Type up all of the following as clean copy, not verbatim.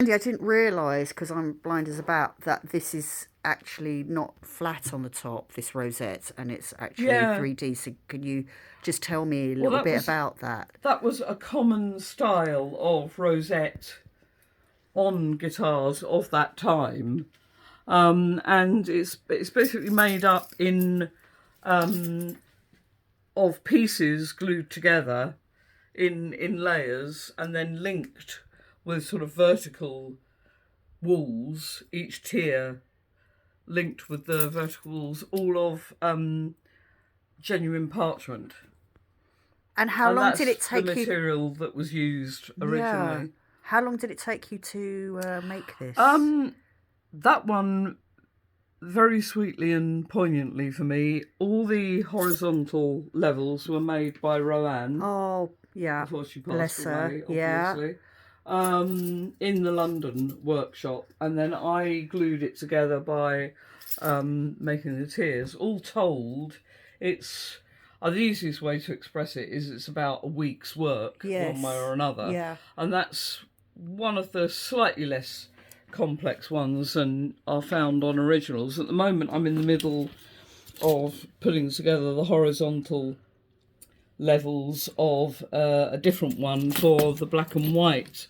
Andy, I didn't realise, because I'm blind as a bat, that this is actually not flat on the top, this rosette, and it's actually Yeah, 3D. So can you just tell me a well, little bit about that? that was a common style of rosette on guitars of that time, and it's basically made up in of pieces glued together in layers and then linked with sort of vertical walls, each tier linked with the vertical walls, all of genuine parchment. And how And long did that's it the take you? material that was used Yeah. originally. How long did it take you to make this? Um, that one, very sweetly and poignantly for me, all the horizontal levels were made by Rowan Oh, yeah. before she passed Bless her. away, Yeah. obviously, in the London workshop. And then I glued it together by making the tiers. All told, it's the easiest way to express it is it's about a week's work, one way Yes. or another. Yeah. And that's one of the slightly less complex ones and are found on originals. At the moment, I'm in the middle of putting together the horizontal levels of a different one for the black and white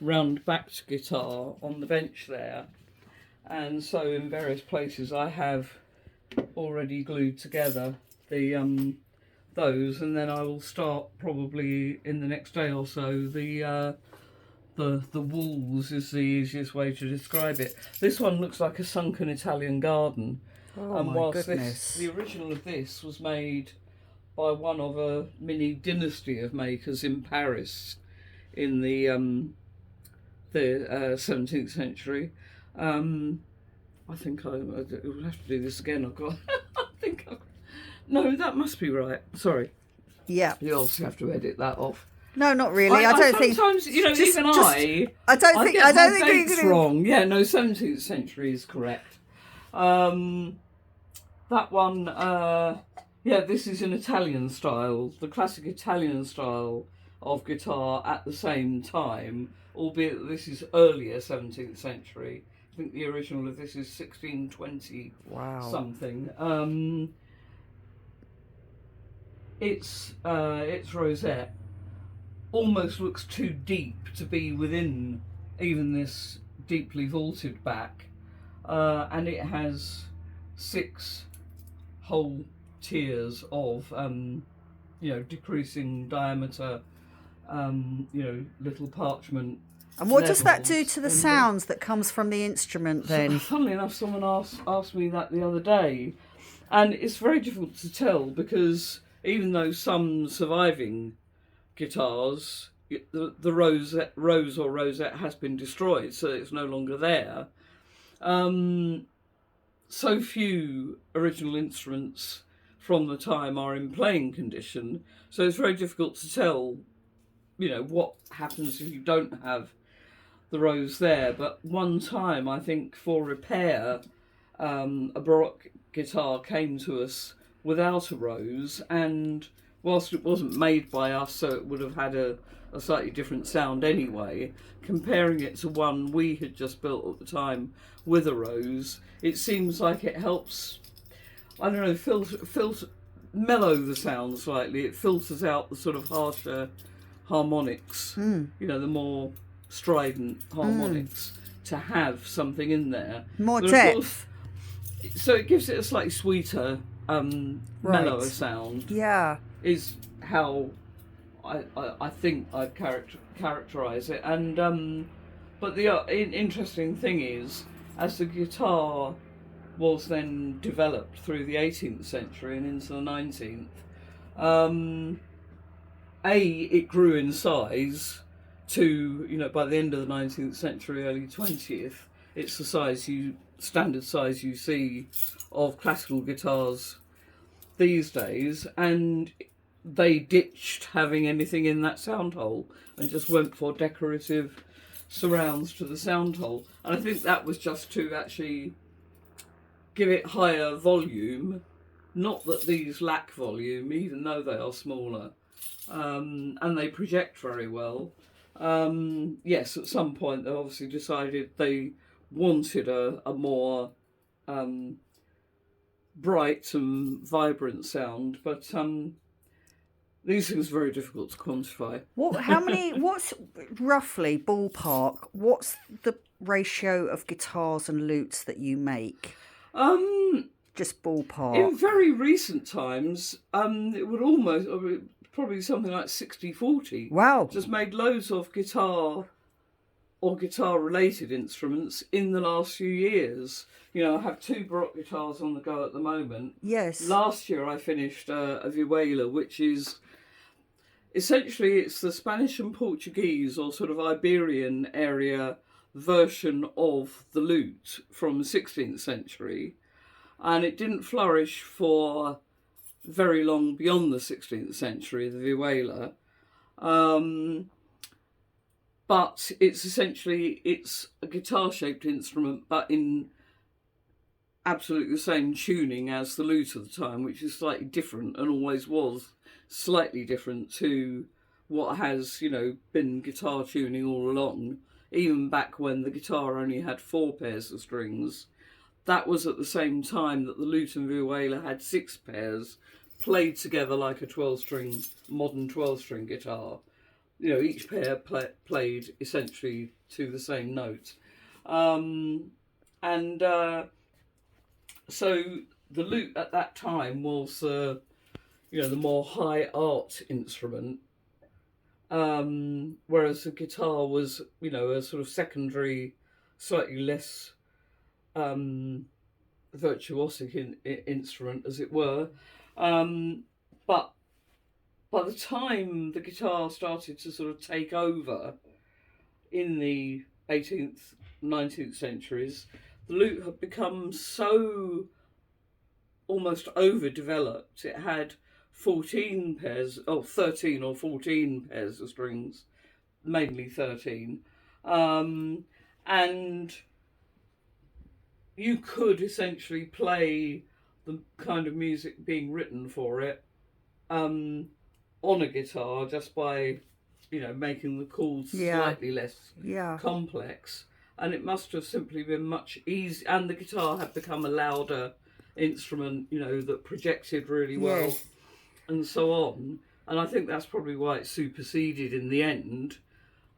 round backed guitar on the bench there. And so in various places I have already glued together the those, and then I will start probably in the next day or so the walls is the easiest way to describe it. This one looks like a sunken Italian garden. Oh, And my whilst goodness. the original of this was made by one of a mini dynasty of makers in Paris in the 17th century. I think I will have to do this again. I've got. I think. No, that must be right. Sorry, Yeah. you obviously have to edit that off. No, not really. I don't think. Sometimes, you know, Just, even just. I don't I think. get I my don't think dates you're gonna. wrong. Yeah, no, 17th century is correct. That one, yeah, this is an Italian style, the classic Italian style of guitar at the same time, albeit that this is earlier 17th century. I think the original of this is 1620 Wow. something. Its rosette almost looks too deep to be within even this deeply vaulted back, and it has 6 whole tiers of decreasing diameter little parchment And what does that do levels. to the And sounds that comes from the instrument then? funnily enough, someone asked me that the other day, and it's very difficult to tell because even though some surviving guitars, the rose or rosette has been destroyed, so it's no longer there. So few original instruments from the time are in playing condition, so it's very difficult to tell, what happens if you don't have the rose there. But one time, I think for repair, a Baroque guitar came to us without a rose, and whilst it wasn't made by us, so it would have had a slightly different sound anyway, comparing it to one we had just built at the time with a rose, it seems like it helps, I don't know, filter mellow the sound slightly. It filters out the sort of harsher harmonics, the more strident harmonics, to have something in there. More But depth. of course, so it gives it a slightly sweeter, mellower sound, Yeah. is how I think I'd characterise it. And but the interesting thing is, as the guitar was then developed through the 18th century and into the 19th, it grew in size to, by the end of the 19th century, early 20th, it's the standard size you see of classical guitars these days, and they ditched having anything in that sound hole and just went for decorative surrounds to the sound hole. And I think that was just to actually give it higher volume. Not that these lack volume, even though they are smaller, and they project very well. Yes, at some point they obviously decided they wanted a more bright and vibrant sound, but these things are very difficult to quantify. What's roughly ballpark? What's the ratio of guitars and lutes that you make? Just ballpark. In very recent times, it would almost probably something like 60-40. Wow. Just made loads of guitar or guitar-related instruments in the last few years. You know, I have 2 Baroque guitars on the go at the moment. Yes. Last year I finished a vihuela, which is essentially it's the Spanish and Portuguese or sort of Iberian area version of the lute from the 16th century. And it didn't flourish for very long beyond the 16th century, the vihuela. But it's a guitar-shaped instrument, but in absolutely the same tuning as the lute of the time, which is slightly different and always was slightly different to what has, been guitar tuning all along, even back when the guitar only had 4 pairs of strings. That was at the same time that the lute and vihuela had 6 pairs, played together like a modern 12-string guitar. Each pair played essentially to the same note. So the lute at that time was, the more high art instrument, whereas the guitar was, a sort of secondary, slightly less virtuosic instrument, as it were. But by the time the guitar started to sort of take over in the 18th, 19th centuries, the lute had become so almost overdeveloped. It had 13 or 14 pairs of strings, mainly 13. And you could essentially play the kind of music being written for it on a guitar just by, making the chords slightly less complex. And it must have simply been much easier. And the guitar had become a louder instrument, that projected really well, and so on. And I think that's probably why it superseded in the end.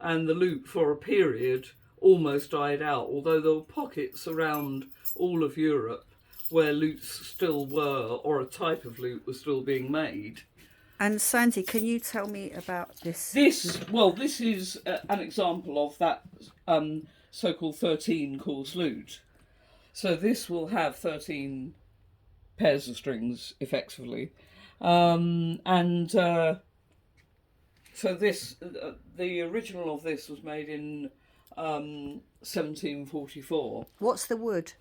And the lute, for a period, almost died out, although there were pockets around all of Europe where lutes still were, or a type of lute was still being made. And Sandi, can you tell me about this? This is an example of that so-called 13-course lute. So this will have 13 pairs of strings, effectively. So this, the original of this was made in 1744. What's the wood?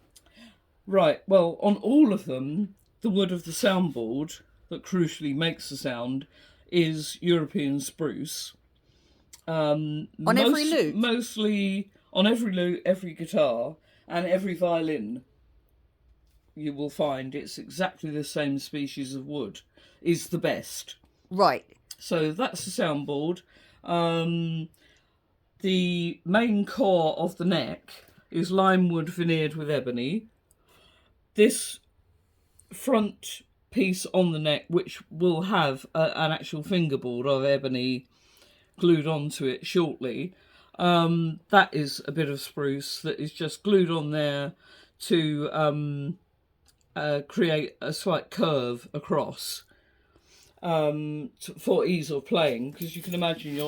Right, well, on all of them, the wood of the soundboard that crucially makes the sound is European spruce. On every lute? Mostly on every lute, every guitar, and every violin. You will find it's exactly the same species of wood is the best. Right. So that's the soundboard. The main core of the neck is lime wood veneered with ebony. This front piece on the neck, which will have an actual fingerboard of ebony glued onto it shortly, that is a bit of spruce that is just glued on there to create a slight curve across for ease of playing, because you can imagine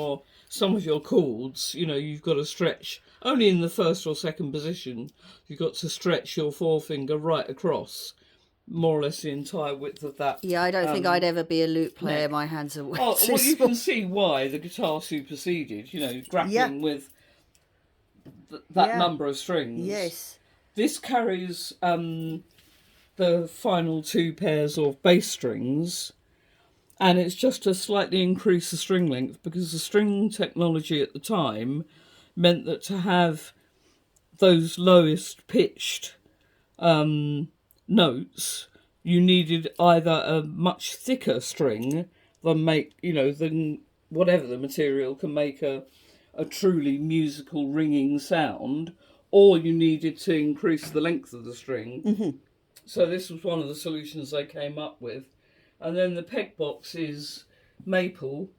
some of your chords, you've got to stretch only in the first or second position. You've got to stretch your forefinger right across more or less the entire width of that. Yeah, I don't think I'd ever be a lute player. Neck. My hands are way too well, you small. can see why the guitar superseded, grappling with that number of strings. Yes. This carries the final 2 pairs of bass strings, and it's just to slightly increase the string length, because the string technology at the time meant that to have those lowest pitched notes, you needed either a much thicker string than whatever the material can make a a truly musical ringing sound, or you needed to increase the length of the string. Mm-hmm. So this was one of the solutions they came up with. And then the peg box is maple,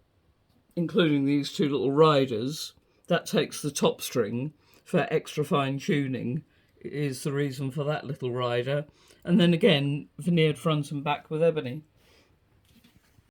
including these two little riders. That takes the top string for extra fine tuning, is the reason for that little rider. And then again, veneered front and back with ebony.